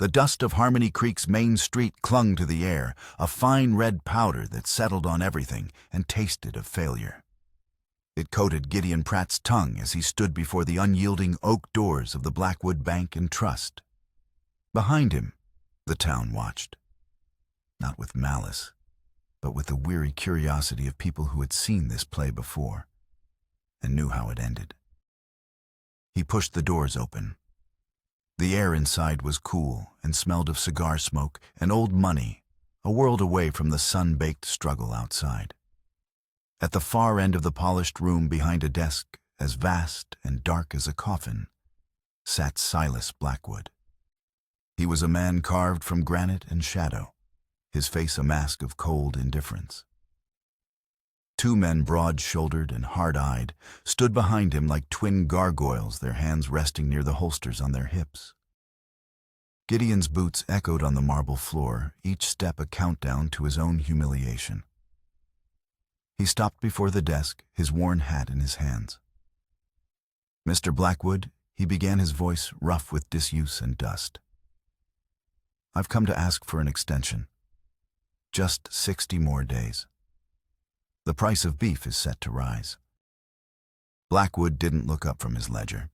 The dust of Harmony Creek's main street clung to the air, a fine red powder that settled on everything and tasted of failure. It coated Gideon Pratt's tongue as he stood before the unyielding oak doors of the Blackwood Bank and Trust. Behind him, the town watched, not with malice, but with the weary curiosity of people who had seen this play before and knew how it ended. He pushed the doors open. The air inside was cool and smelled of cigar smoke and old money, a world away from the sun-baked struggle outside. At the far end of the polished room, behind a desk as vast and dark as a coffin, sat Silas Blackwood. He was a man carved from granite and shadow, his face a mask of cold indifference. Two men, broad-shouldered and hard-eyed, stood behind him like twin gargoyles, their hands resting near the holsters on their hips. Gideon's boots echoed on the marble floor, each step a countdown to his own humiliation. He stopped before the desk, his worn hat in his hands. "Mr. Blackwood," he began, his voice rough with disuse and dust. "I've come to ask for an extension. Just 60 more days. The price of beef is set to rise." Blackwood didn't look up from his ledger.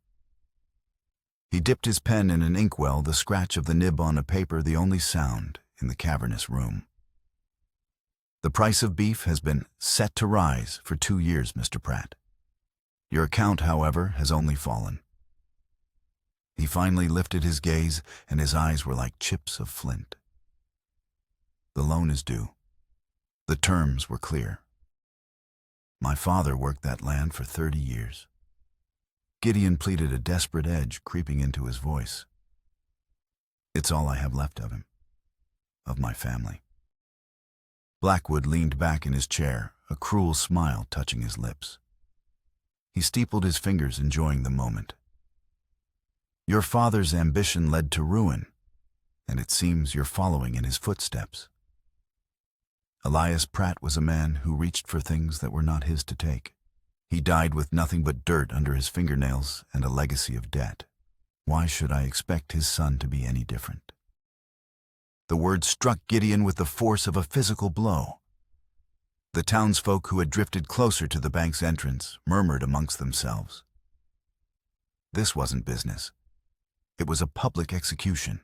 He dipped his pen in an inkwell, the scratch of the nib on a paper the only sound in the cavernous room. "The price of beef has been set to rise for 2 years, Mr. Pratt. Your account, however, has only fallen." He finally lifted his gaze, and his eyes were like chips of flint. "The loan is due. The terms were clear. My father worked that land for 30 years. Gideon pleaded, a desperate edge creeping into his voice. "It's all I have left of him, of my family." Blackwood leaned back in his chair, a cruel smile touching his lips. He steepled his fingers, enjoying the moment. "Your father's ambition led to ruin, and it seems you're following in his footsteps. Elias Pratt was a man who reached for things that were not his to take. He died with nothing but dirt under his fingernails and a legacy of debt. Why should I expect his son to be any different?" The words struck Gideon with the force of a physical blow. The townsfolk who had drifted closer to the bank's entrance murmured amongst themselves. This wasn't business. It was a public execution.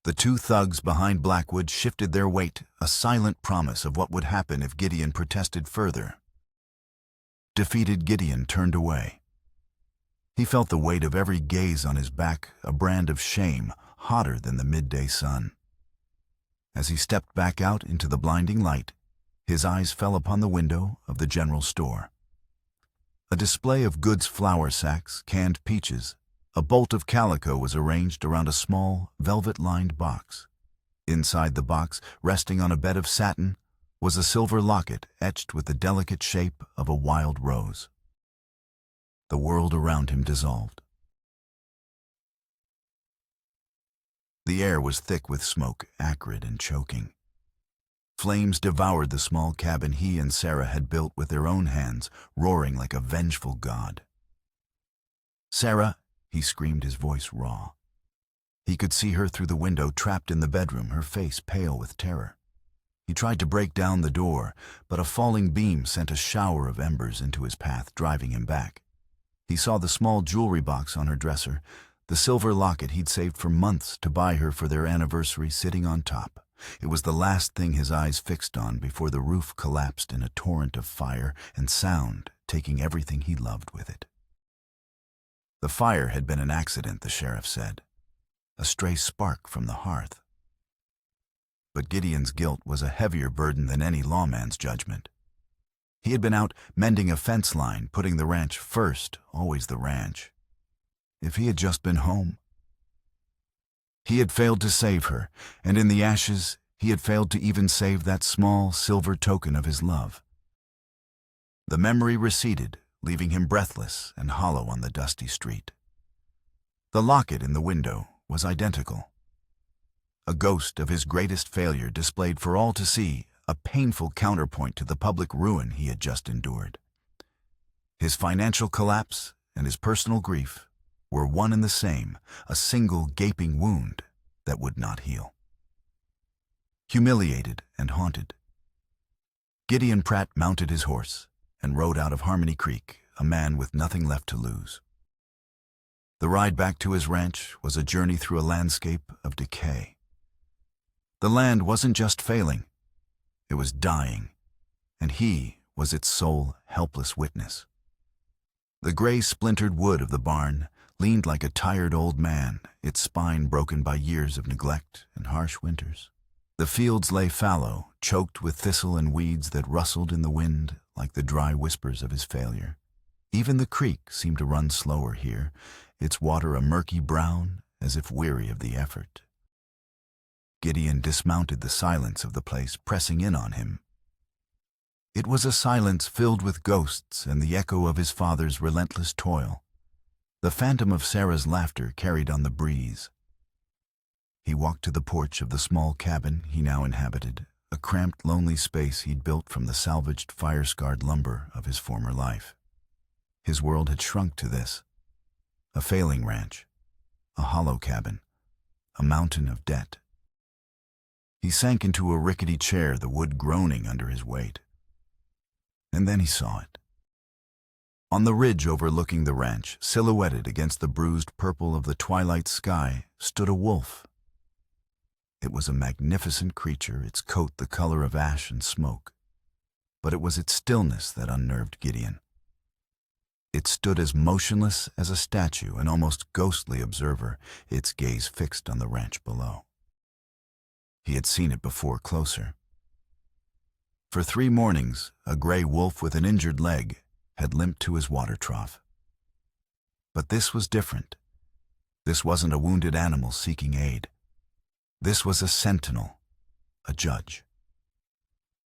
The two thugs behind Blackwood shifted their weight, a silent promise of what would happen if Gideon protested further. Defeated Gideon turned away. He felt the weight of every gaze on his back, a brand of shame hotter than the midday sun. As he stepped back out into the blinding light, his eyes fell upon the window of the general store. A display of goods, flour sacks, canned peaches, a bolt of calico was arranged around a small, velvet-lined box. Inside the box, resting on a bed of satin, was a silver locket etched with the delicate shape of a wild rose. The world around him dissolved. The air was thick with smoke, acrid and choking. Flames devoured the small cabin he and Sarah had built with their own hands, roaring like a vengeful god. "Sarah!" he screamed, his voice raw. He could see her through the window, trapped in the bedroom, her face pale with terror. He tried to break down the door, but a falling beam sent a shower of embers into his path, driving him back. He saw the small jewelry box on her dresser, the silver locket he'd saved for months to buy her for their anniversary, sitting on top. It was the last thing his eyes fixed on before the roof collapsed in a torrent of fire and sound, taking everything he loved with it. The fire had been an accident, the sheriff said, a stray spark from the hearth. But Gideon's guilt was a heavier burden than any lawman's judgment. He had been out mending a fence line, putting the ranch first, always the ranch. If he had just been home. He had failed to save her, and in the ashes he had failed to even save that small silver token of his love. The memory receded, leaving him breathless and hollow on the dusty street. The locket in the window was identical. A ghost of his greatest failure, displayed for all to see, a painful counterpoint to the public ruin he had just endured. His financial collapse and his personal grief were one and the same, a single gaping wound that would not heal. Humiliated and haunted, Gideon Pratt mounted his horse and rode out of Harmony Creek, a man with nothing left to lose. The ride back to his ranch was a journey through a landscape of decay. The land wasn't just failing, it was dying, and he was its sole, helpless witness. The gray splintered wood of the barn leaned like a tired old man, its spine broken by years of neglect and harsh winters. The fields lay fallow, choked with thistle and weeds that rustled in the wind like the dry whispers of his failure. Even the creek seemed to run slower here, its water a murky brown, as if weary of the effort. Gideon dismounted the silence of the place, pressing in on him. It was a silence filled with ghosts and the echo of his father's relentless toil. The phantom of Sarah's laughter carried on the breeze. He walked to the porch of the small cabin he now inhabited, a cramped, lonely space he'd built from the salvaged, fire-scarred lumber of his former life. His world had shrunk to this: a failing ranch, a hollow cabin, a mountain of debt. He sank into a rickety chair, the wood groaning under his weight. And then he saw it. On the ridge overlooking the ranch, silhouetted against the bruised purple of the twilight sky, stood a wolf. It was a magnificent creature, its coat the color of ash and smoke. But it was its stillness that unnerved Gideon. It stood as motionless as a statue, an almost ghostly observer, its gaze fixed on the ranch below. He had seen it before, closer. For 3 mornings, a gray wolf with an injured leg had limped to his water trough. But this was different. This wasn't a wounded animal seeking aid. This was a sentinel, a judge.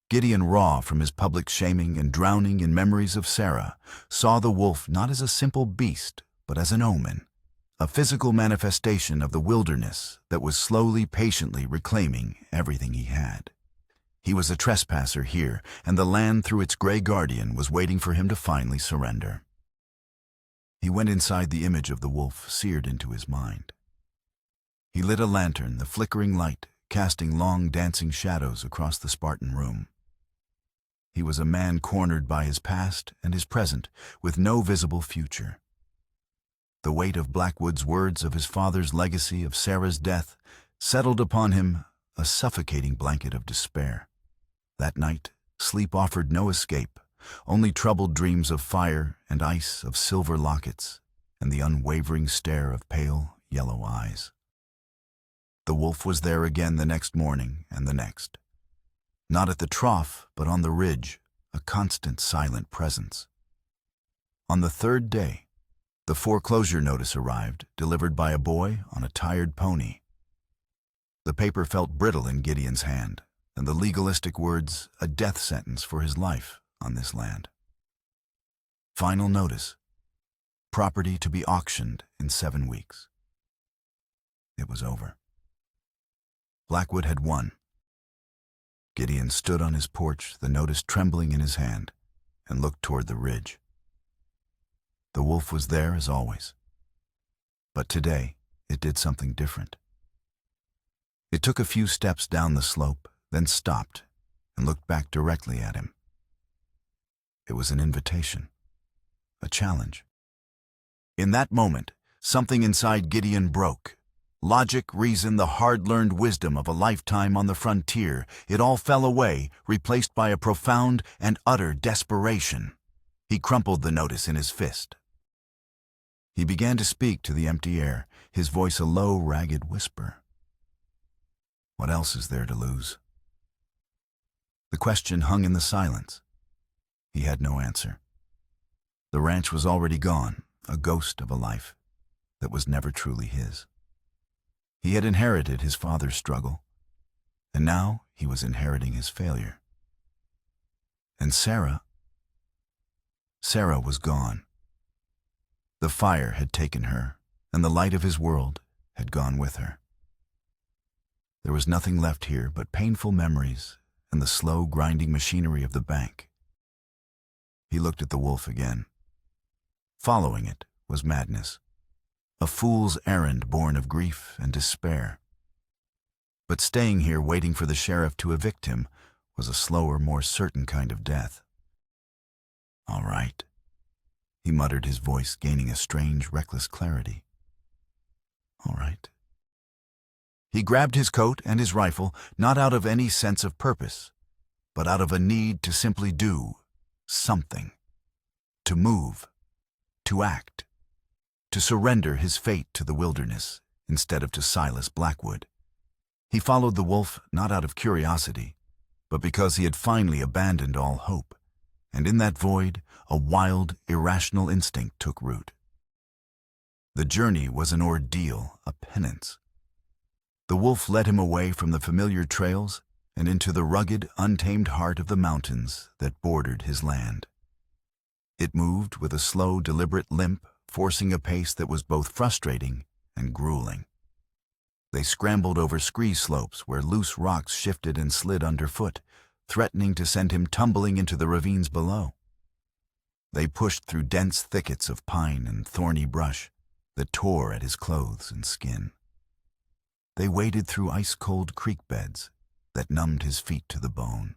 Gideon, raw from his public shaming and drowning in memories of Sarah, saw the wolf not as a simple beast, but as an omen, a physical manifestation of the wilderness that was slowly, patiently reclaiming everything he had. He was a trespasser here, and the land through its gray guardian was waiting for him to finally surrender. He went inside the image of the wolf seared into his mind. He lit a lantern, the flickering light casting long dancing shadows across the Spartan room. He was a man cornered by his past and his present, with no visible future. The weight of Blackwood's words, of his father's legacy, of Sarah's death, settled upon him, a suffocating blanket of despair. That night, sleep offered no escape, only troubled dreams of fire and ice, of silver lockets, and the unwavering stare of pale, yellow eyes. The wolf was there again the next morning and the next. Not at the trough, but on the ridge, a constant, silent presence. On the 3rd day, the foreclosure notice arrived, delivered by a boy on a tired pony. The paper felt brittle in Gideon's hand, and the legalistic words, a death sentence for his life on this land. Final notice: property to be auctioned in 7 weeks. It was over. Blackwood had won. Gideon stood on his porch, the notice trembling in his hand, and looked toward the ridge. The wolf was there as always. But today, it did something different. It took a few steps down the slope, then stopped and looked back directly at him. It was an invitation, a challenge. In that moment, something inside Gideon broke. Logic, reason, the hard-learned wisdom of a lifetime on the frontier, it all fell away, replaced by a profound and utter desperation. He crumpled the notice in his fist. He began to speak to the empty air, his voice a low, ragged whisper. What else is there to lose? The question hung in the silence. He had no answer. The ranch was already gone, a ghost of a life that was never truly his. He had inherited his father's struggle, and now he was inheriting his failure. And Sarah was gone. The fire had taken her, and the light of his world had gone with her. There was nothing left here but painful memories and the slow, grinding machinery of the bank. He looked at the wolf again. Following it was madness, a fool's errand born of grief and despair. But staying here waiting for the sheriff to evict him was a slower, more certain kind of death. "All right," he muttered, his voice gaining a strange, reckless clarity. "All right." He grabbed his coat and his rifle, not out of any sense of purpose, but out of a need to simply do something, to move, to act, to surrender his fate to the wilderness instead of to Silas Blackwood. He followed the wolf not out of curiosity, but because he had finally abandoned all hope, and in that void, a wild, irrational instinct took root. The journey was an ordeal, a penance. The wolf led him away from the familiar trails and into the rugged, untamed heart of the mountains that bordered his land. It moved with a slow, deliberate limp, forcing a pace that was both frustrating and grueling. They scrambled over scree slopes where loose rocks shifted and slid underfoot, threatening to send him tumbling into the ravines below. They pushed through dense thickets of pine and thorny brush that tore at his clothes and skin. They waded through ice-cold creek beds that numbed his feet to the bone.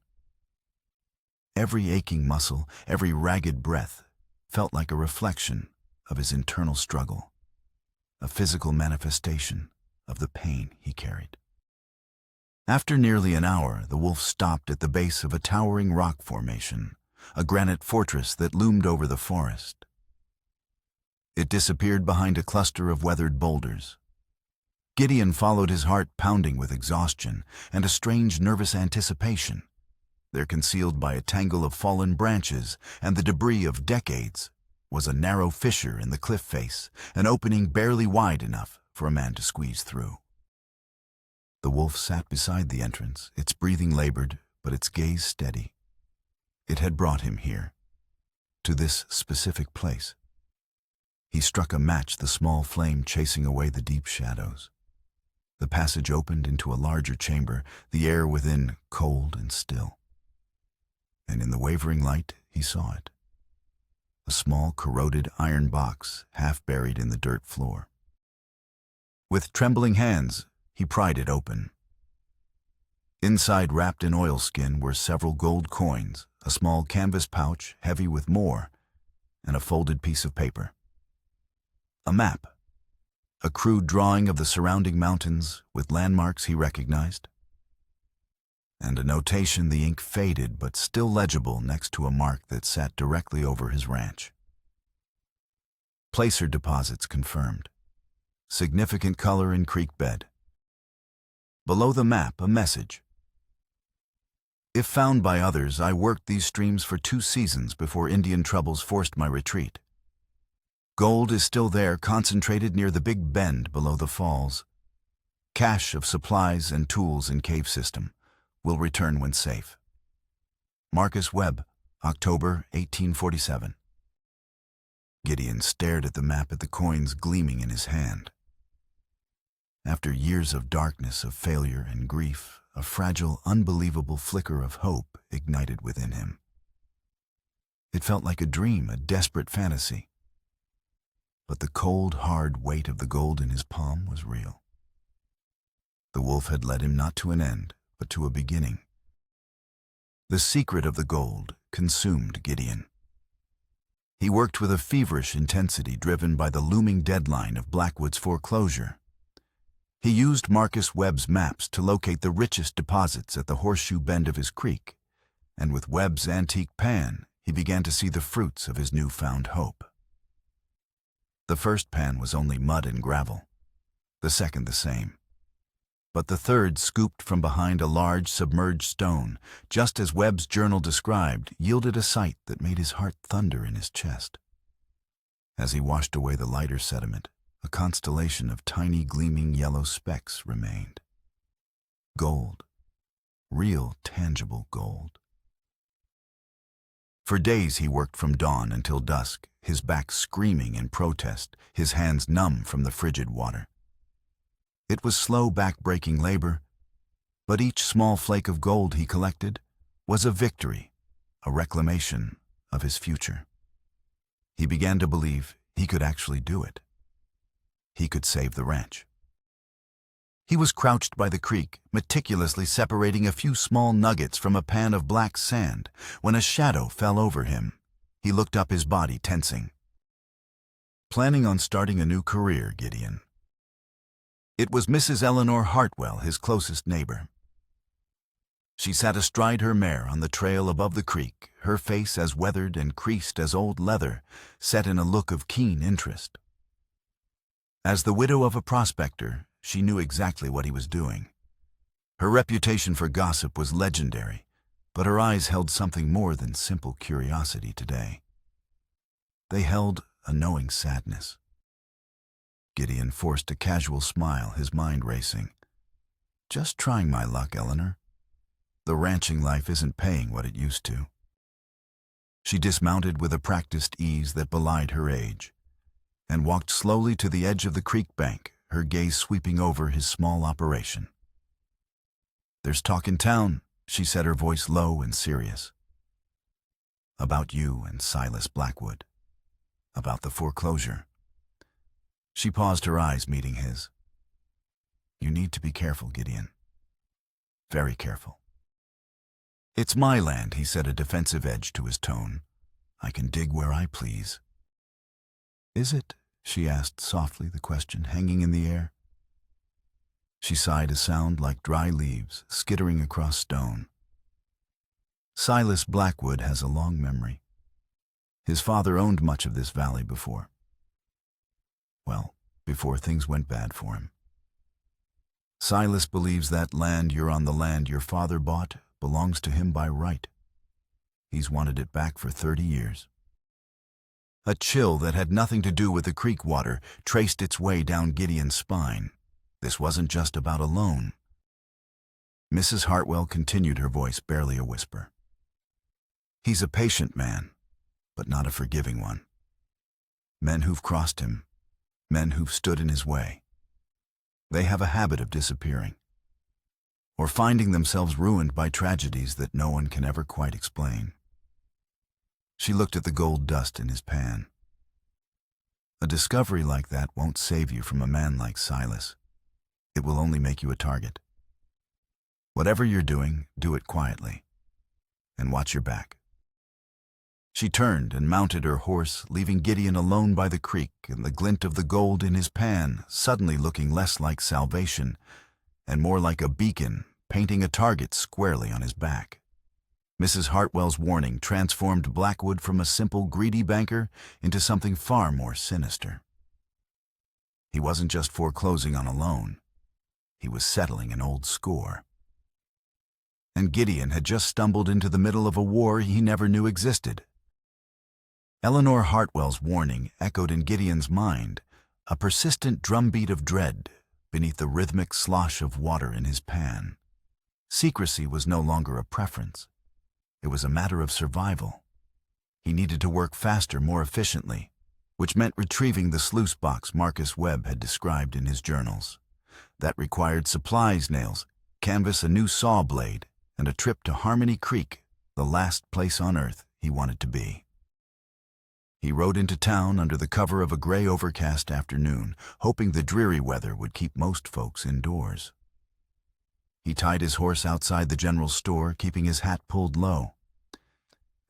Every aching muscle, every ragged breath felt like a reflection of his internal struggle, a physical manifestation of the pain he carried. After nearly an hour, the wolf stopped at the base of a towering rock formation, a granite fortress that loomed over the forest. It disappeared behind a cluster of weathered boulders. Gideon followed, his heart pounding with exhaustion and a strange nervous anticipation. There, concealed by a tangle of fallen branches and the debris of decades, was a narrow fissure in the cliff face, an opening barely wide enough for a man to squeeze through. The wolf sat beside the entrance, its breathing labored, but its gaze steady. It had brought him here, to this specific place. He struck a match, the small flame chasing away the deep shadows. The passage opened into a larger chamber, the air within cold and still. And in the wavering light, he saw it. A small, corroded iron box, half buried in the dirt floor. With trembling hands, he pried it open. Inside, wrapped in oilskin, were several gold coins, a small canvas pouch heavy with more, and a folded piece of paper. A map, a crude drawing of the surrounding mountains with landmarks he recognized, and a notation, the ink faded but still legible, next to a mark that sat directly over his ranch. Placer deposits confirmed. Significant color in creek bed. Below the map, a message. If found by others, I worked these streams for 2 seasons before Indian troubles forced my retreat. Gold is still there, concentrated near the big bend below the falls. Cache of supplies and tools in cave system. Will return when safe. Marcus Webb, October 1847. Gideon stared at the map, at the coins gleaming in his hand. After years of darkness, of failure and grief, a fragile, unbelievable flicker of hope ignited within him. It felt like a dream, a desperate fantasy. But the cold, hard weight of the gold in his palm was real. The wolf had led him not to an end, but to a beginning. The secret of the gold consumed Gideon. He worked with a feverish intensity driven by the looming deadline of Blackwood's foreclosure. He used Marcus Webb's maps to locate the richest deposits at the horseshoe bend of his creek, and with Webb's antique pan, he began to see the fruits of his newfound hope. The first pan was only mud and gravel, the second the same. But the third, scooped from behind a large submerged stone, just as Webb's journal described, yielded a sight that made his heart thunder in his chest. As he washed away the lighter sediment, a constellation of tiny gleaming yellow specks remained. Gold. Real, tangible gold. For days he worked from dawn until dusk, his back screaming in protest, his hands numb from the frigid water. It was slow, back-breaking labor, but each small flake of gold he collected was a victory, a reclamation of his future. He began to believe he could actually do it. He could save the ranch. He was crouched by the creek, meticulously separating a few small nuggets from a pan of black sand, when a shadow fell over him. He looked up, his body tensing. Planning on starting a new career, Gideon. It was Mrs. Eleanor Hartwell, his closest neighbor. She sat astride her mare on the trail above the creek, her face as weathered and creased as old leather, set in a look of keen interest. As the widow of a prospector, she knew exactly what he was doing. Her reputation for gossip was legendary, but her eyes held something more than simple curiosity today. They held a knowing sadness. Gideon forced a casual smile, his mind racing. Just trying my luck, Eleanor. The ranching life isn't paying what it used to. She dismounted with a practiced ease that belied her age, and walked slowly to the edge of the creek bank, her gaze sweeping over his small operation. There's talk in town, she said, her voice low and serious. About you and Silas Blackwood. About the foreclosure. She paused, her eyes meeting his. You need to be careful, Gideon. Very careful. It's my land, he said, a defensive edge to his tone. I can dig where I please. Is it? She asked softly, the question hanging in the air. She sighed, a sound like dry leaves skittering across stone. Silas Blackwood has a long memory. His father owned much of this valley before. Well, before things went bad for him. Silas believes that land you're on, the land your father bought, belongs to him by right. He's wanted it back for 30 years. A chill that had nothing to do with the creek water traced its way down Gideon's spine. This wasn't just about a loan. Mrs. Hartwell continued, her voice barely a whisper. He's a patient man, but not a forgiving one. Men who've crossed him, men who've stood in his way, they have a habit of disappearing, or finding themselves ruined by tragedies that no one can ever quite explain. She looked at the gold dust in his pan. A discovery like that won't save you from a man like Silas. It will only make you a target. Whatever you're doing, do it quietly, and watch your back. She turned and mounted her horse, leaving Gideon alone by the creek and the glint of the gold in his pan suddenly looking less like salvation and more like a beacon, painting a target squarely on his back. Mrs. Hartwell's warning transformed Blackwood from a simple, greedy banker into something far more sinister. He wasn't just foreclosing on a loan. He was settling an old score. And Gideon had just stumbled into the middle of a war he never knew existed. Eleanor Hartwell's warning echoed in Gideon's mind, a persistent drumbeat of dread beneath the rhythmic slosh of water in his pan. Secrecy was no longer a preference. It was a matter of survival. He needed to work faster, more efficiently, which meant retrieving the sluice box Marcus Webb had described in his journals. That required supplies, nails, canvas, a new saw blade, and a trip to Harmony Creek, the last place on earth he wanted to be. He rode into town under the cover of a gray, overcast afternoon, hoping the dreary weather would keep most folks indoors. He tied his horse outside the general store, keeping his hat pulled low.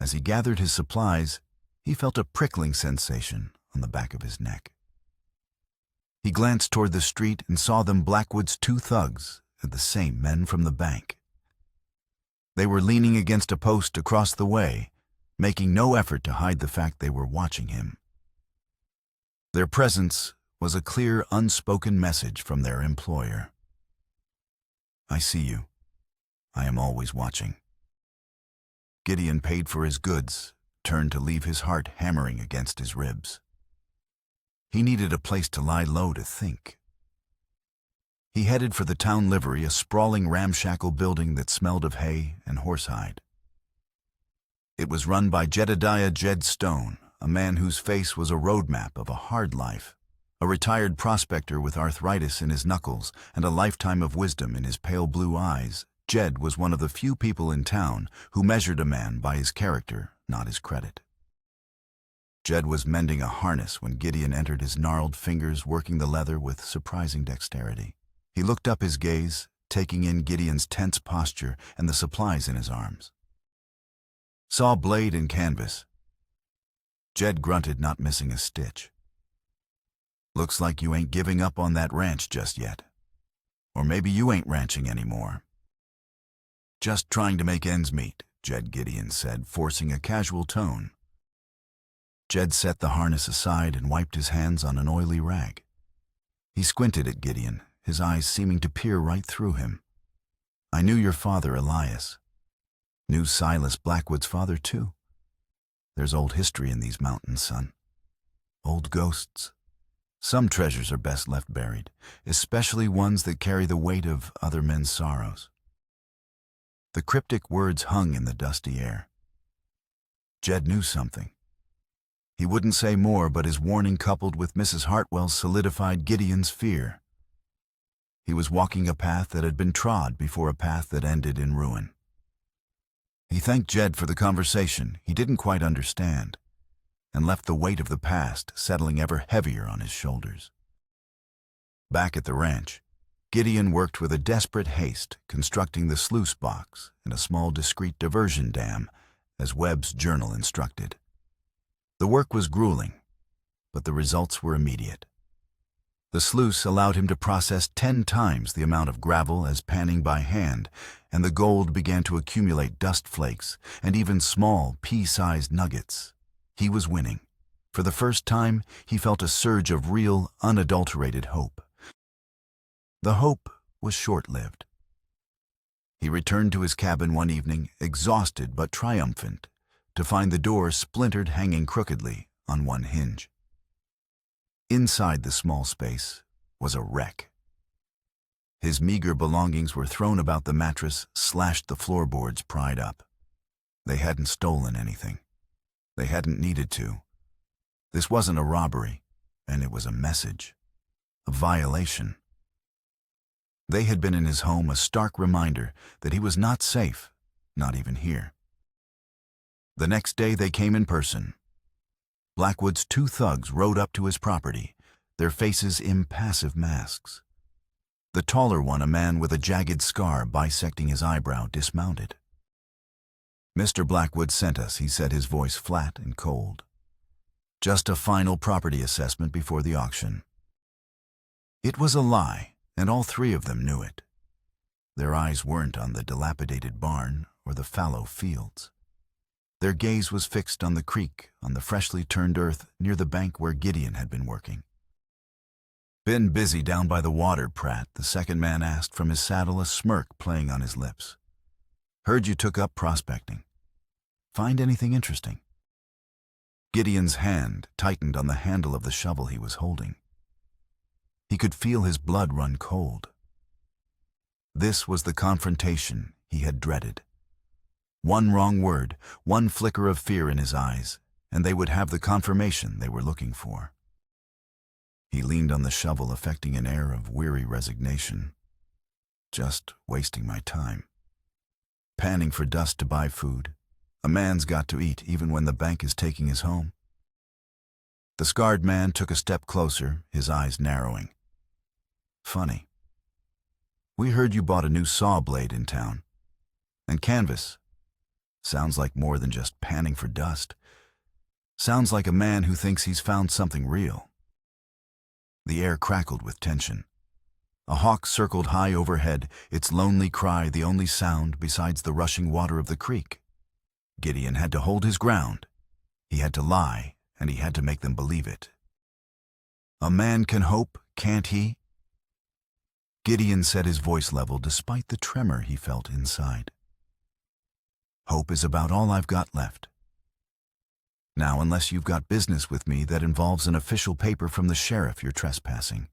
As he gathered his supplies, he felt a prickling sensation on the back of his neck. He glanced toward the street and saw them, Blackwood's two thugs, and the same men from the bank. They were leaning against a post across the way, making no effort to hide the fact they were watching him. Their presence was a clear, unspoken message from their employer. I see you. I am always watching. Gideon paid for his goods, turned to leave, his heart hammering against his ribs. He needed a place to lie low, to think. He headed for the town livery, a sprawling, ramshackle building that smelled of hay and horsehide. It was run by Jedediah Jed Stone, a man whose face was a roadmap of a hard life, a retired prospector with arthritis in his knuckles and a lifetime of wisdom in his pale blue eyes. Jed was one of the few people in town who measured a man by his character, not his credit. Jed was mending a harness when Gideon entered, his gnarled fingers working the leather with surprising dexterity. He looked up his gaze, taking in Gideon's tense posture and the supplies in his arms. Saw blade and canvas. Jed grunted, not missing a stitch. Looks like you ain't giving up on that ranch just yet. Or maybe you ain't ranching anymore. Just trying to make ends meet, Jed Gideon said, forcing a casual tone. Jed set the harness aside and wiped his hands on an oily rag. He squinted at Gideon, his eyes seeming to peer right through him. I knew your father, Elias. Knew Silas Blackwood's father, too. There's old history in these mountains, son. Old ghosts. Some treasures are best left buried, especially ones that carry the weight of other men's sorrows. The cryptic words hung in the dusty air. Jed knew something. He wouldn't say more, but his warning, coupled with Mrs. Hartwell's, solidified Gideon's fear. He was walking a path that had been trod before a path that ended in ruin. He thanked Jed for the conversation he didn't quite understand, and left the weight of the past settling ever heavier on his shoulders. Back at the ranch, Gideon worked with a desperate haste, constructing the sluice box and a small discreet diversion dam, as Webb's journal instructed. The work was grueling, but the results were immediate. The sluice allowed him to process 10 times the amount of gravel as panning by hand, and the gold began to accumulate dust flakes and even small, pea-sized nuggets. He was winning. For the first time, he felt a surge of real, unadulterated hope. The hope was short-lived. He returned to his cabin one evening, exhausted but triumphant, to find the door splintered, hanging crookedly on one hinge. Inside the small space was a wreck. His meager belongings were thrown about the mattress, slashed the floorboards pried up. They hadn't stolen anything. They hadn't needed to. This wasn't a robbery, and it was a message, a violation. They had been in his home, a stark reminder that he was not safe, not even here. The next day they came in person. Blackwood's 2 thugs rode up to his property, their faces impassive masks. The taller one, a man with a jagged scar bisecting his eyebrow, dismounted. Mr. Blackwood sent us, he said, his voice flat and cold. Just a final property assessment before the auction. It was a lie, and all 3 of them knew it. Their eyes weren't on the dilapidated barn or the fallow fields. Their gaze was fixed on the creek, on the freshly turned earth near the bank where Gideon had been working. Been busy down by the water, Pratt, the second man asked from his saddle, a smirk playing on his lips. Heard you took up prospecting. Find anything interesting? Gideon's hand tightened on the handle of the shovel he was holding. He could feel his blood run cold. This was the confrontation he had dreaded. One wrong word, one flicker of fear in his eyes, and they would have the confirmation they were looking for. He leaned on the shovel, affecting an air of weary resignation. Just wasting my time. Panning for dust to buy food. A man's got to eat even when the bank is taking his home. The scarred man took a step closer, his eyes narrowing. Funny. We heard you bought a new saw blade in town. And canvas. Sounds like more than just panning for dust. Sounds like a man who thinks he's found something real. The air crackled with tension. A hawk circled high overhead, its lonely cry the only sound besides the rushing water of the creek. Gideon had to hold his ground. He had to lie, and he had to make them believe it. A man can hope, can't he? Gideon said, his voice level despite the tremor he felt inside. Hope is about all I've got left. Now, unless you've got business with me that involves an official paper from the sheriff you're trespassing,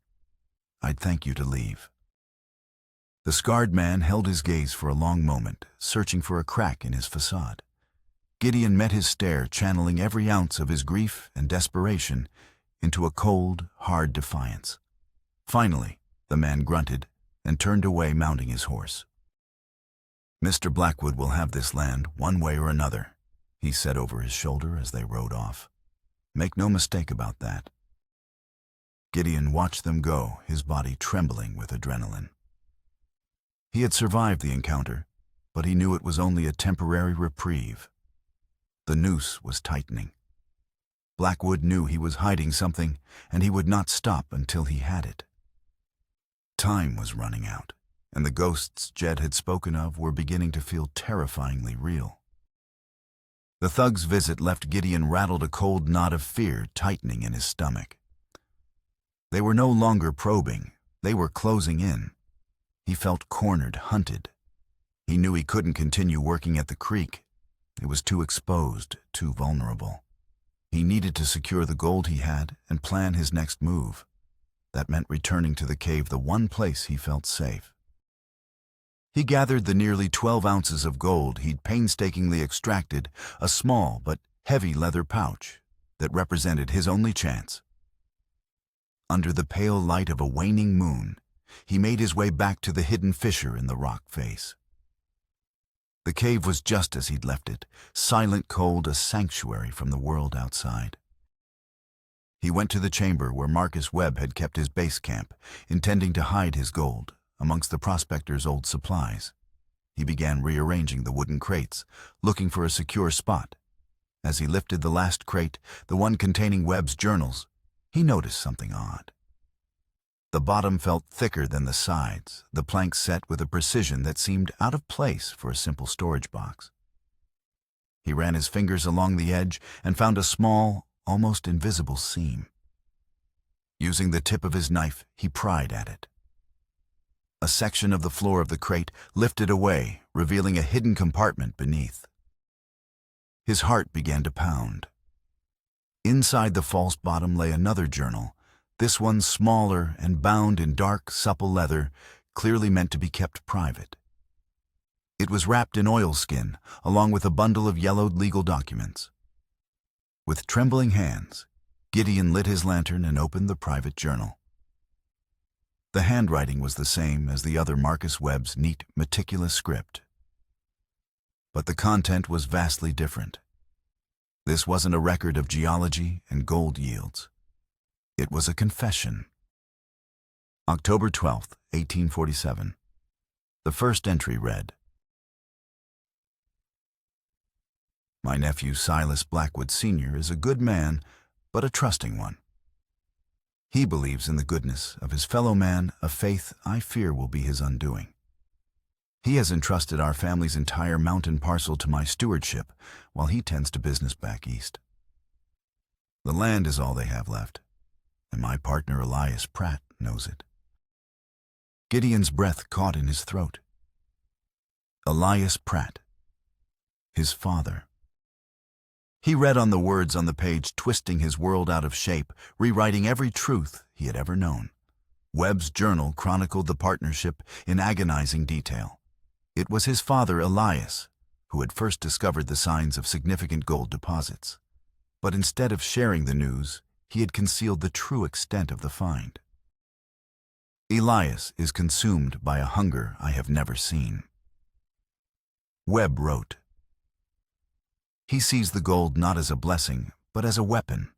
I'd thank you to leave. The scarred man held his gaze for a long moment, searching for a crack in his facade. Gideon met his stare, channeling every ounce of his grief and desperation into a cold, hard defiance. Finally, the man grunted and turned away, mounting his horse. Mr. Blackwood will have this land one way or another, he said over his shoulder as they rode off. Make no mistake about that. Gideon watched them go, his body trembling with adrenaline. He had survived the encounter, but he knew it was only a temporary reprieve. The noose was tightening. Blackwood knew he was hiding something, and he would not stop until he had it. Time was running out, and the ghosts Jed had spoken of were beginning to feel terrifyingly real. The thug's visit left Gideon rattled, a cold knot of fear tightening in his stomach. They were no longer probing, they were closing in. He felt cornered, hunted. He knew he couldn't continue working at the creek. It was too exposed, too vulnerable. He needed to secure the gold he had and plan his next move. That meant returning to the cave, the one place he felt safe. He gathered the nearly 12 ounces of gold he'd painstakingly extracted, a small but heavy leather pouch that represented his only chance. Under the pale light of a waning moon, he made his way back to the hidden fissure in the rock face. The cave was just as he'd left it, silent, cold, a sanctuary from the world outside. He went to the chamber where Marcus Webb had kept his base camp, intending to hide his gold amongst the prospector's old supplies. He began rearranging the wooden crates, looking for a secure spot. As he lifted the last crate, the one containing Webb's journals, he noticed something odd. The bottom felt thicker than the sides, the planks set with a precision that seemed out of place for a simple storage box. He ran his fingers along the edge and found a small, almost invisible seam. Using the tip of his knife, he pried at it. A section of the floor of the crate lifted away, revealing a hidden compartment beneath. His heart began to pound. Inside the false bottom lay another journal, this one smaller and bound in dark, supple leather, clearly meant to be kept private. It was wrapped in oilskin, along with a bundle of yellowed legal documents. With trembling hands, Gideon lit his lantern and opened the private journal. The handwriting was the same as the other Marcus Webb's neat, meticulous script. But the content was vastly different. This wasn't a record of geology and gold yields. It was a confession. October 12th, 1847. The first entry read, "My nephew Silas Blackwood Sr. is a good man, but a trusting one. He believes in the goodness of his fellow man, a faith I fear will be his undoing. He has entrusted our family's entire mountain parcel to my stewardship, while he tends to business back east. The land is all they have left, and my partner Elias Pratt knows it." Gideon's breath caught in his throat. Elias Pratt, his father. He read on the words on the page, twisting his world out of shape, rewriting every truth he had ever known. Webb's journal chronicled the partnership in agonizing detail. It was his father, Elias, who had first discovered the signs of significant gold deposits. But instead of sharing the news, he had concealed the true extent of the find. "Elias is consumed by a hunger I have never seen." Webb wrote, "He sees the gold not as a blessing, but as a weapon,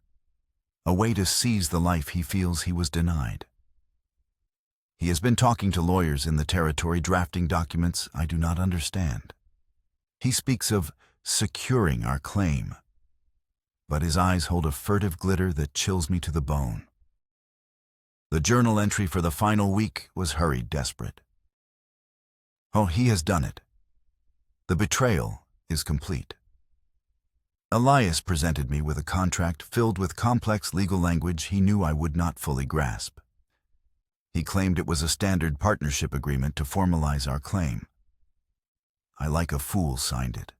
a way to seize the life he feels he was denied. He has been talking to lawyers in the territory, drafting documents I do not understand. He speaks of securing our claim, but his eyes hold a furtive glitter that chills me to the bone." The journal entry for the final week was hurried, desperate. "Oh, he has done it. The betrayal is complete. Elias presented me with a contract filled with complex legal language he knew I would not fully grasp. He claimed it was a standard partnership agreement to formalize our claim. I, like a fool, signed it.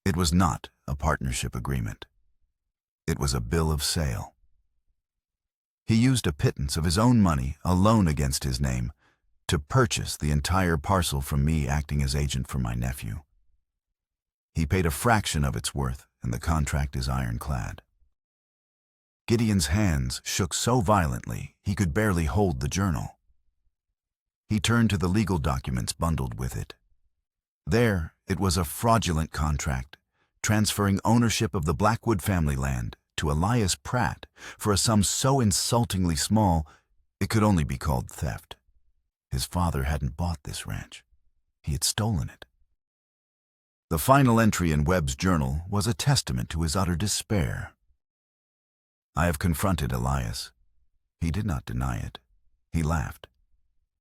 It was not a partnership agreement. It was a bill of sale. He used a pittance of his own money, a loan against his name, to purchase the entire parcel from me acting as agent for my nephew. He paid a fraction of its worth, and the contract is ironclad." Gideon's hands shook so violently he could barely hold the journal. He turned to the legal documents bundled with it. There, it was a fraudulent contract, transferring ownership of the Blackwood family land to Elias Pratt for a sum so insultingly small it could only be called theft. His father hadn't bought this ranch. He had stolen it. The final entry in Webb's journal was a testament to his utter despair. I have confronted Elias. He did not deny it. He laughed.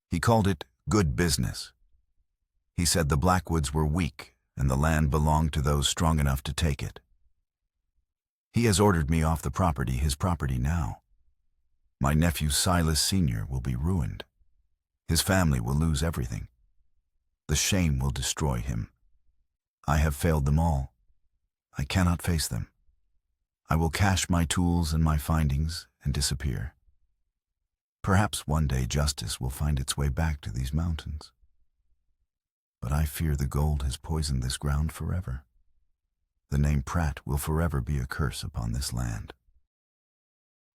He called it good business. He said the Blackwoods were weak and the land belonged to those strong enough to take it. He has ordered me off the property, his property now. My nephew Silas Sr. will be ruined. His family will lose everything. The shame will destroy him. I have failed them all. I cannot face them. I will cache my tools and my findings and disappear. Perhaps one day justice will find its way back to these mountains. But I fear the gold has poisoned this ground forever. The name Pratt will forever be a curse upon this land.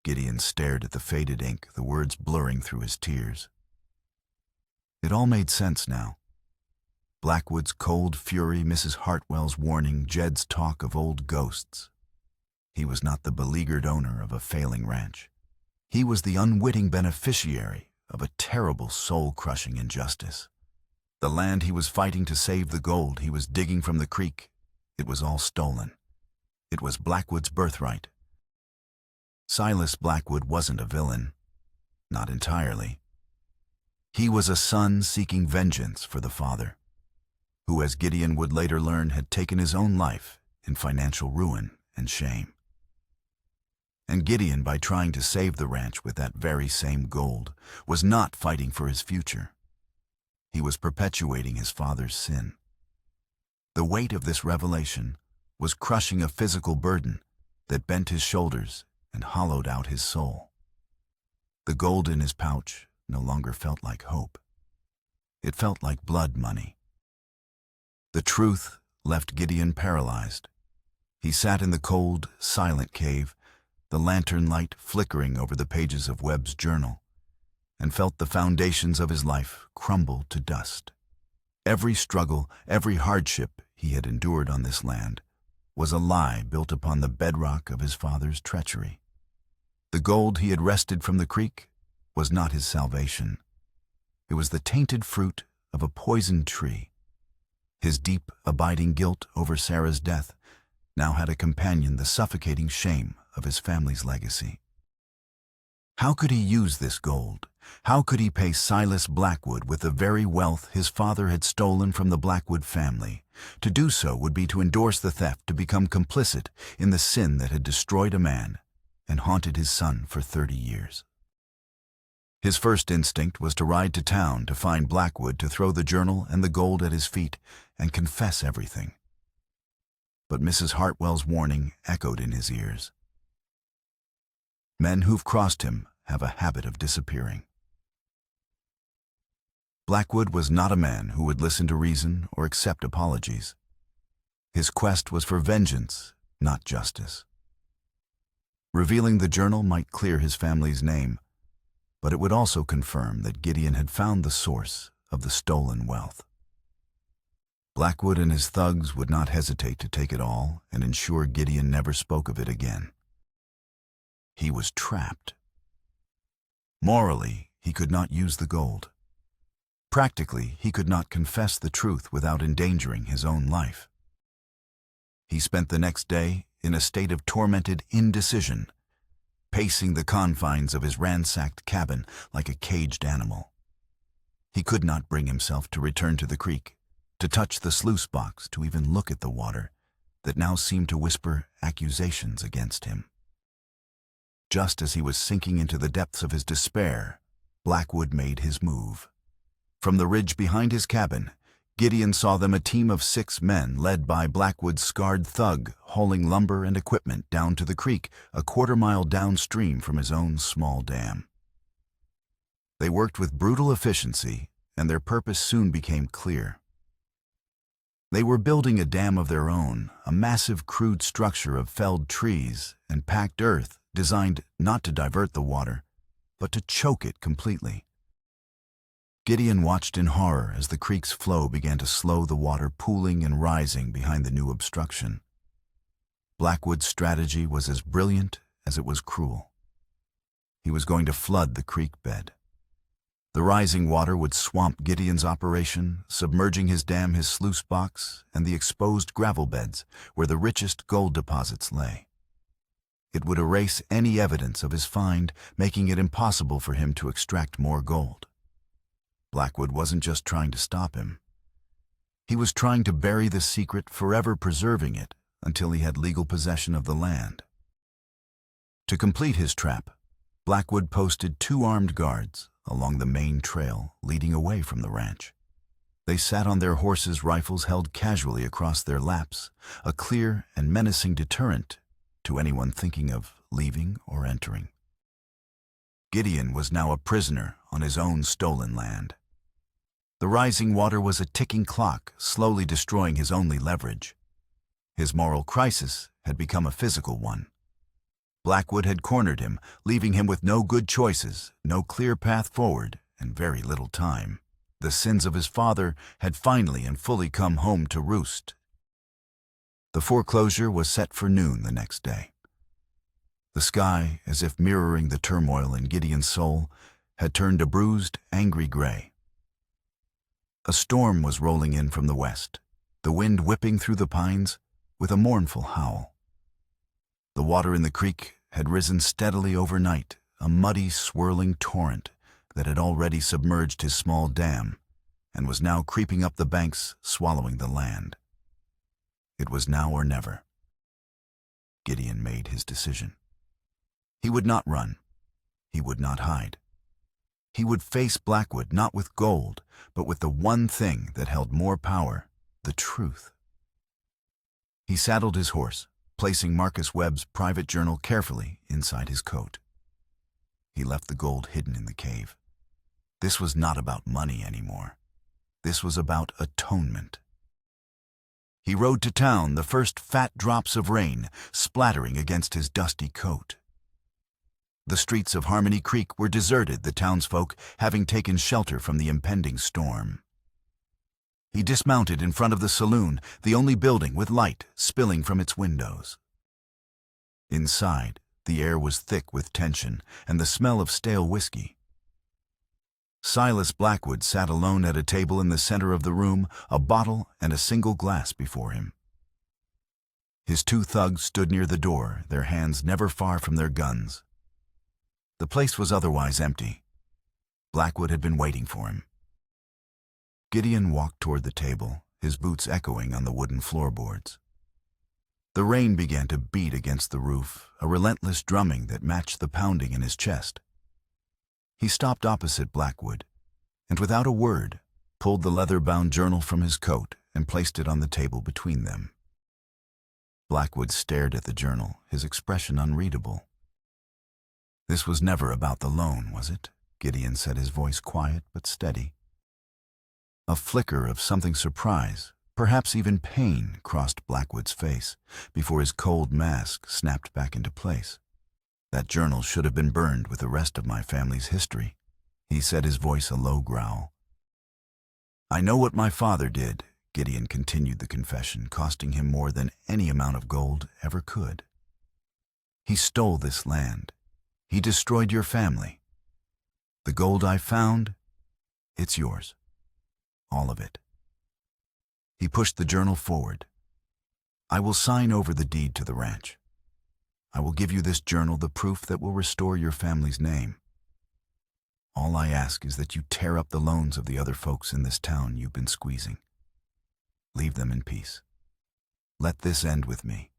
Gideon stared at the faded ink, the words blurring through his tears. It all made sense now. Blackwood's cold fury, Mrs. Hartwell's warning, Jed's talk of old ghosts. He was not the beleaguered owner of a failing ranch. He was the unwitting beneficiary of a terrible soul-crushing injustice. The land he was fighting to save, the gold he was digging from the creek, it was all stolen. It was Blackwood's birthright. Silas Blackwood wasn't a villain. Not entirely. He was a son seeking vengeance for the father, who, as Gideon would later learn, had taken his own life in financial ruin and shame. And Gideon, by trying to save the ranch with that very same gold, was not fighting for his future. He was perpetuating his father's sin. The weight of this revelation was crushing a physical burden that bent his shoulders and hollowed out his soul. The gold in his pouch no longer felt like hope. It felt like blood money. The truth left Gideon paralyzed. He sat in the cold, silent cave, the lantern light flickering over the pages of Webb's journal, and felt the foundations of his life crumble to dust. Every struggle, every hardship he had endured on this land was a lie built upon the bedrock of his father's treachery. The gold he had wrested from the creek was not his salvation. It was the tainted fruit of a poisoned tree. His deep, abiding guilt over Sarah's death now had a companion, the suffocating shame of his family's legacy. How could he use this gold? How could he pay Silas Blackwood with the very wealth his father had stolen from the Blackwood family? To do so would be to endorse the theft, to become complicit in the sin that had destroyed a man and haunted his son for 30 years. His first instinct was to ride to town to find Blackwood, to throw the journal and the gold at his feet and confess everything. But Mrs. Hartwell's warning echoed in his ears. Men who've crossed him have a habit of disappearing. Blackwood was not a man who would listen to reason or accept apologies. His quest was for vengeance, not justice. Revealing the journal might clear his family's name, but it would also confirm that Gideon had found the source of the stolen wealth. Blackwood and his thugs would not hesitate to take it all and ensure Gideon never spoke of it again. He was trapped. Morally, he could not use the gold. Practically, he could not confess the truth without endangering his own life. He spent the next day in a state of tormented indecision, pacing the confines of his ransacked cabin like a caged animal. He could not bring himself to return to the creek, to touch the sluice box, to even look at the water that now seemed to whisper accusations against him. Just as he was sinking into the depths of his despair, Blackwood made his move. From the ridge behind his cabin, Gideon saw them, a team of 6 men led by Blackwood's scarred thug, hauling lumber and equipment down to the creek, a quarter-mile downstream from his own small dam. They worked with brutal efficiency, and their purpose soon became clear. They were building a dam of their own, a massive crude structure of felled trees and packed earth designed not to divert the water, but to choke it completely. Gideon watched in horror as the creek's flow began to slow the water pooling and rising behind the new obstruction. Blackwood's strategy was as brilliant as it was cruel. He was going to flood the creek bed. The rising water would swamp Gideon's operation, submerging his dam, his sluice box, and the exposed gravel beds where the richest gold deposits lay. It would erase any evidence of his find, making it impossible for him to extract more gold. Blackwood wasn't just trying to stop him. He was trying to bury the secret, forever preserving it until he had legal possession of the land. To complete his trap, Blackwood posted 2 armed guards along the main trail leading away from the ranch. They sat on their horses, rifles held casually across their laps, a clear and menacing deterrent to anyone thinking of leaving or entering. Gideon was now a prisoner on his own stolen land. The rising water was a ticking clock, slowly destroying his only leverage. His moral crisis had become a physical one. Blackwood had cornered him, leaving him with no good choices, no clear path forward, and very little time. The sins of his father had finally and fully come home to roost. The foreclosure was set for noon the next day. The sky, as if mirroring the turmoil in Gideon's soul, had turned a bruised, angry gray. A storm was rolling in from the west, the wind whipping through the pines with a mournful howl. The water in the creek had risen steadily overnight, a muddy, swirling torrent that had already submerged his small dam and was now creeping up the banks, swallowing the land. It was now or never. Gideon made his decision. He would not run. He would not hide. He would face Blackwood not with gold, but with the one thing that held more power, the truth. He saddled his horse, placing Marcus Webb's private journal carefully inside his coat. He left the gold hidden in the cave. This was not about money anymore. This was about atonement. He rode to town, the first fat drops of rain splattering against his dusty coat. The streets of Harmony Creek were deserted, the townsfolk having taken shelter from the impending storm. He dismounted in front of the saloon, the only building with light spilling from its windows. Inside, the air was thick with tension and the smell of stale whiskey. Silas Blackwood sat alone at a table in the center of the room, a bottle and a single glass before him. His 2 thugs stood near the door, their hands never far from their guns. The place was otherwise empty. Blackwood had been waiting for him. Gideon walked toward the table, his boots echoing on the wooden floorboards. The rain began to beat against the roof, a relentless drumming that matched the pounding in his chest. He stopped opposite Blackwood, and without a word, pulled the leather-bound journal from his coat and placed it on the table between them. Blackwood stared at the journal, his expression unreadable. "This was never about the loan, was it?" Gideon said, his voice quiet but steady. A flicker of something surprise, perhaps even pain, crossed Blackwood's face before his cold mask snapped back into place. "That journal should have been burned with the rest of my family's history," he said, his voice a low growl. "I know what my father did," Gideon continued the confession, costing him more than any amount of gold ever could. "He stole this land. He destroyed your family. The gold I found, it's yours. All of it." He pushed the journal forward. "I will sign over the deed to the ranch. I will give you this journal, the proof that will restore your family's name. All I ask is that you tear up the loans of the other folks in this town you've been squeezing. Leave them in peace. Let this end with me."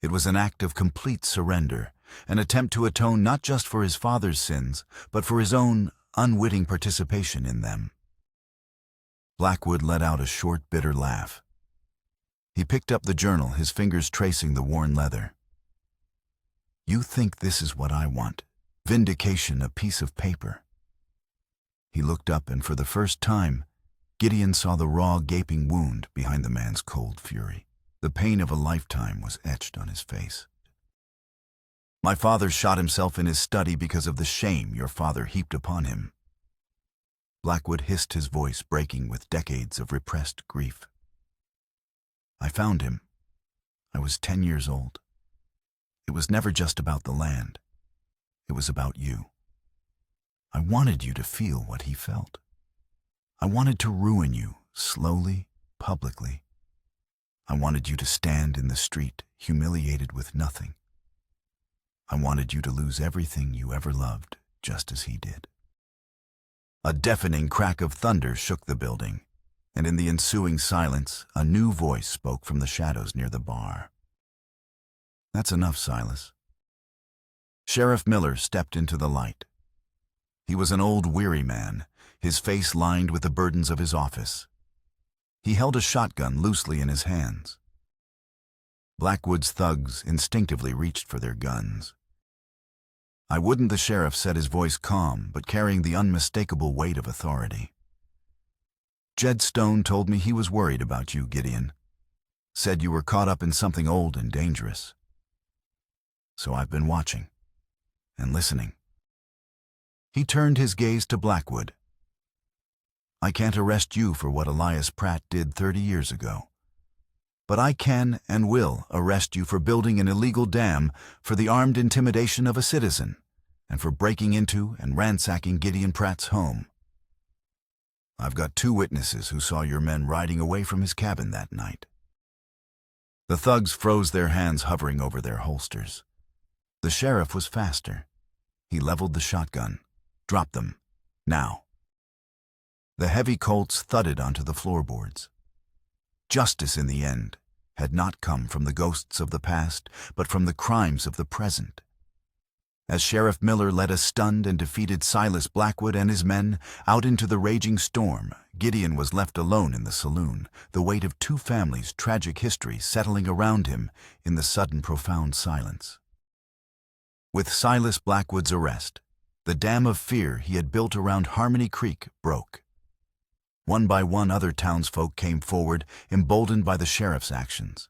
It was an act of complete surrender, an attempt to atone not just for his father's sins, but for his own unwitting participation in them. Blackwood let out a short, bitter laugh. He picked up the journal, his fingers tracing the worn leather. "You think this is what I want? Vindication, a piece of paper." He looked up, and for the first time, Gideon saw the raw, gaping wound behind the man's cold fury. The pain of a lifetime was etched on his face. "My father shot himself in his study because of the shame your father heaped upon him." Blackwood hissed, his voice breaking with decades of repressed grief. "I found him. I was 10 years old. It was never just about the land. It was about you. I wanted you to feel what he felt. I wanted to ruin you, slowly, publicly. I wanted you to stand in the street, humiliated with nothing. I wanted you to lose everything you ever loved, just as he did. A deafening crack of thunder shook the building, and in the ensuing silence, a new voice spoke from the shadows near the bar. "That's enough, Silas." Sheriff Miller stepped into the light. He was an old, weary man, his face lined with the burdens of his office. He held a shotgun loosely in his hands. Blackwood's thugs instinctively reached for their guns. "I wouldn't," the sheriff said, his voice calm, but carrying the unmistakable weight of authority. "Jed Stone told me he was worried about you, Gideon. Said you were caught up in something old and dangerous. So I've been watching and listening." He turned his gaze to Blackwood. "I can't arrest you for what Elias Pratt did 30 years ago. But I can and will arrest you for building an illegal dam, for the armed intimidation of a citizen, and for breaking into and ransacking Gideon Pratt's home. I've got 2 witnesses who saw your men riding away from his cabin that night." The thugs froze, their hands hovering over their holsters. The sheriff was faster. He leveled the shotgun. "Drop them. Now." The heavy Colts thudded onto the floorboards. Justice, in the end, had not come from the ghosts of the past, but from the crimes of the present. As Sheriff Miller led a stunned and defeated Silas Blackwood and his men out into the raging storm, Gideon was left alone in the saloon, the weight of 2 families' tragic history settling around him in the sudden profound silence. With Silas Blackwood's arrest, the dam of fear he had built around Harmony Creek broke. One by one, other townsfolk came forward, emboldened by the sheriff's actions.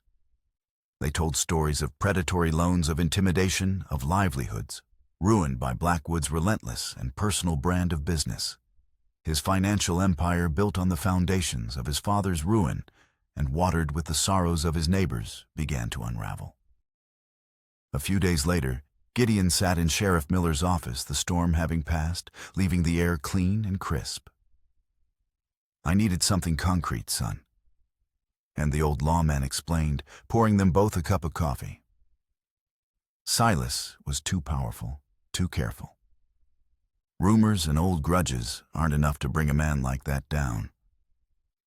They told stories of predatory loans, of intimidation, of livelihoods, ruined by Blackwood's relentless and personal brand of business. His financial empire, built on the foundations of his father's ruin and watered with the sorrows of his neighbors, began to unravel. A few days later, Gideon sat in Sheriff Miller's office, the storm having passed, leaving the air clean and crisp. "I needed something concrete, son," and the old lawman explained, pouring them both a cup of coffee. Silas was too powerful, too careful. Rumors and old grudges aren't enough to bring a man like that down.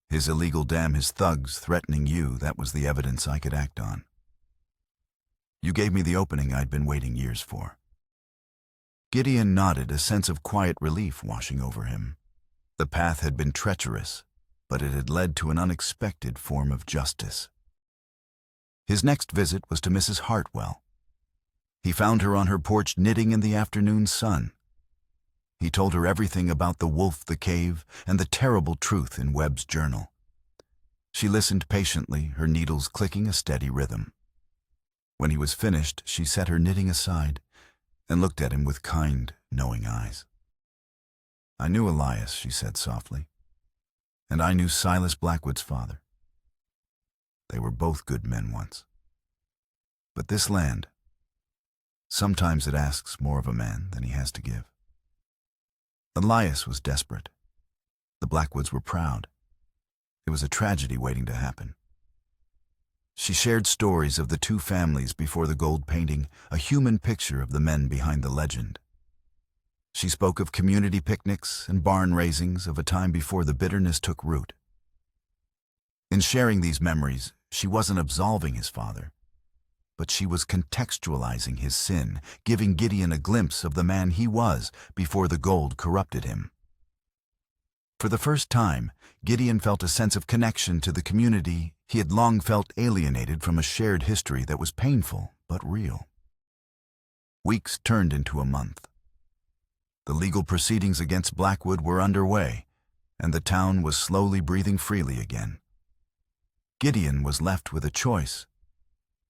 His illegal dam, his thugs threatening you, that was the evidence I could act on. You gave me the opening I'd been waiting years for." Gideon nodded, a sense of quiet relief washing over him. The path had been treacherous, but it had led to an unexpected form of justice. His next visit was to Mrs. Hartwell. He found her on her porch knitting in the afternoon sun. He told her everything about the wolf, the cave, and the terrible truth in Webb's journal. She listened patiently, her needles clicking a steady rhythm. When he was finished, she set her knitting aside and looked at him with kind, knowing eyes. "I knew Elias," she said softly, "and I knew Silas Blackwood's father. They were both good men once. But this land, sometimes it asks more of a man than he has to give. Elias was desperate. The Blackwoods were proud. It was a tragedy waiting to happen." She shared stories of the 2 families before the gold painting, a human picture of the men behind the legend. She spoke of community picnics and barn raisings, of a time before the bitterness took root. In sharing these memories, she wasn't absolving his father, but she was contextualizing his sin, giving Gideon a glimpse of the man he was before the gold corrupted him. For the first time, Gideon felt a sense of connection to the community he had long felt alienated from, a shared history that was painful but real. Weeks turned into a month. The legal proceedings against Blackwood were underway, and the town was slowly breathing freely again. Gideon was left with a choice.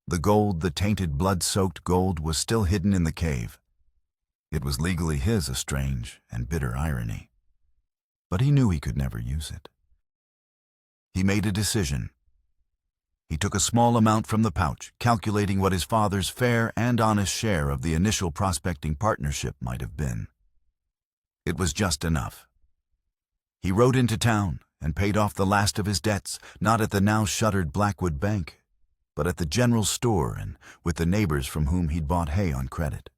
The gold, the tainted, blood-soaked gold, was still hidden in the cave. It was legally his, a strange and bitter irony. But he knew he could never use it. He made a decision. He took a small amount from the pouch, calculating what his father's fair and honest share of the initial prospecting partnership might have been. It was just enough. He rode into town and paid off the last of his debts, not at the now shuttered Blackwood Bank, but at the general store and with the neighbors from whom he'd bought hay on credit.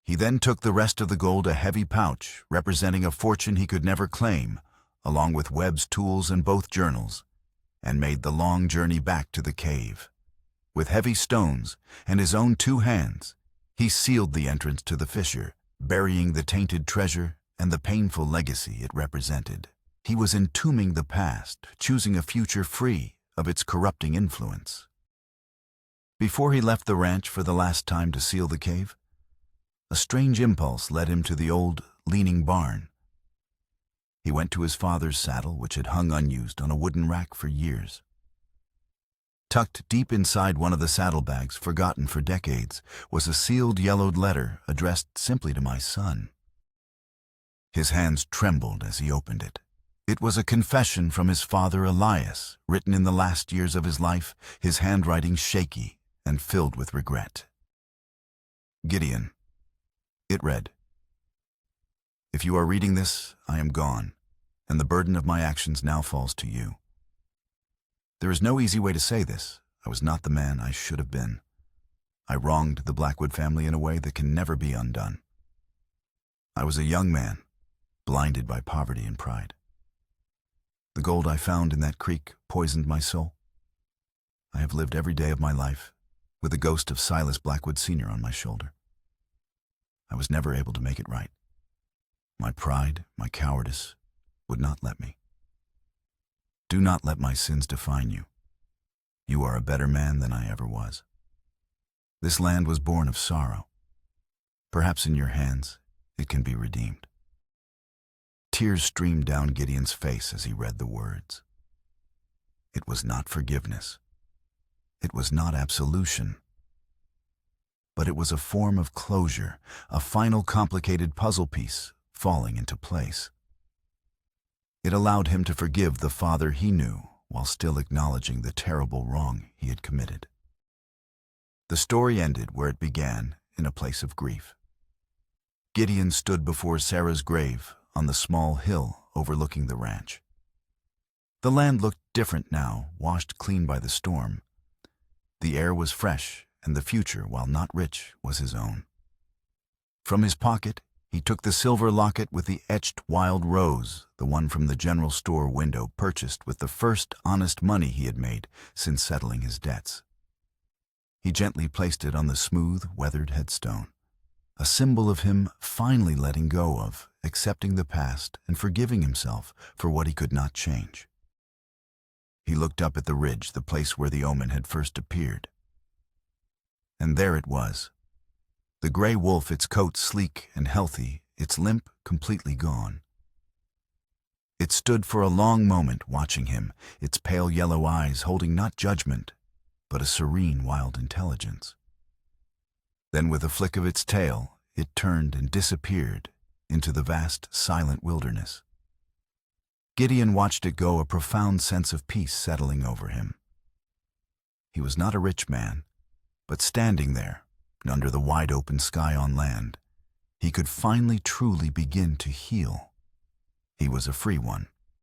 He then took the rest of the gold, a heavy pouch representing a fortune he could never claim, along with Webb's tools and both journals, and made the long journey back to the cave. With heavy stones and his own 2 hands, he sealed the entrance to the fissure, burying the tainted treasure and the painful legacy it represented. He was entombing the past, choosing a future free of its corrupting influence. Before he left the ranch for the last time to seal the cave, a strange impulse led him to the old, leaning barn. He went to his father's saddle, which had hung unused on a wooden rack for years. Tucked deep inside one of the saddlebags, forgotten for decades, was a sealed yellowed letter addressed simply to my son. His hands trembled as he opened it. It was a confession from his father Elias, written in the last years of his life, his handwriting shaky and filled with regret. Gideon. It read, "If you are reading this, I am gone, and the burden of my actions now falls to you. There is no easy way to say this. I was not the man I should have been. I wronged the Blackwood family in a way that can never be undone. I was a young man, blinded by poverty and pride. The gold I found in that creek poisoned my soul. I have lived every day of my life with the ghost of Silas Blackwood Sr. on my shoulder. I was never able to make it right. My pride, my cowardice, would not let me. Do not let my sins define you. You are a better man than I ever was. This land was born of sorrow. Perhaps in your hands it can be redeemed." Tears streamed down Gideon's face as he read the words. It was not forgiveness. It was not absolution. But it was a form of closure, a final complicated puzzle piece falling into place. It allowed him to forgive the father he knew while still acknowledging the terrible wrong he had committed. The story ended where it began, in a place of grief. Gideon stood before Sarah's grave on the small hill overlooking the ranch. The land looked different now, washed clean by the storm. The air was fresh, and the future, while not rich, was his own. From his pocket, he took the silver locket with the etched wild rose, the one from the general store window, purchased with the first honest money he had made since settling his debts. He gently placed it on the smooth, weathered headstone, a symbol of him finally letting go of, accepting the past, and forgiving himself for what he could not change. He looked up at the ridge, the place where the omen had first appeared. And there it was. The gray wolf, its coat sleek and healthy, its limp completely gone. It stood for a long moment watching him, its pale yellow eyes holding not judgment, but a serene wild intelligence. Then with a flick of its tail, it turned and disappeared into the vast, silent wilderness. Gideon watched it go, a profound sense of peace settling over him. He was not a rich man, but standing there, under the wide-open sky on land, he could finally truly begin to heal. He was a free one.